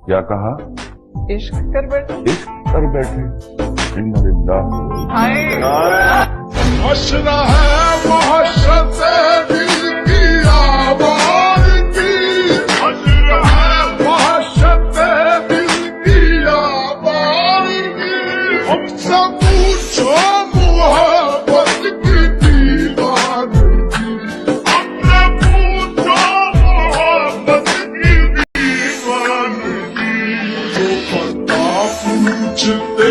क्या कहा? इश्क कर बैठे। इश्क कर बैठे। इन्ना लिल्लाह। हसना है मोहब्बत दिल की आवाज़ की, हसना है मोहब्बत दिल की आवाज़ की। हमसे पूछो मोहब्बत की दीवानगी, हमसे पूछो मोहब्बत की दीवानगी। जो पता पूछते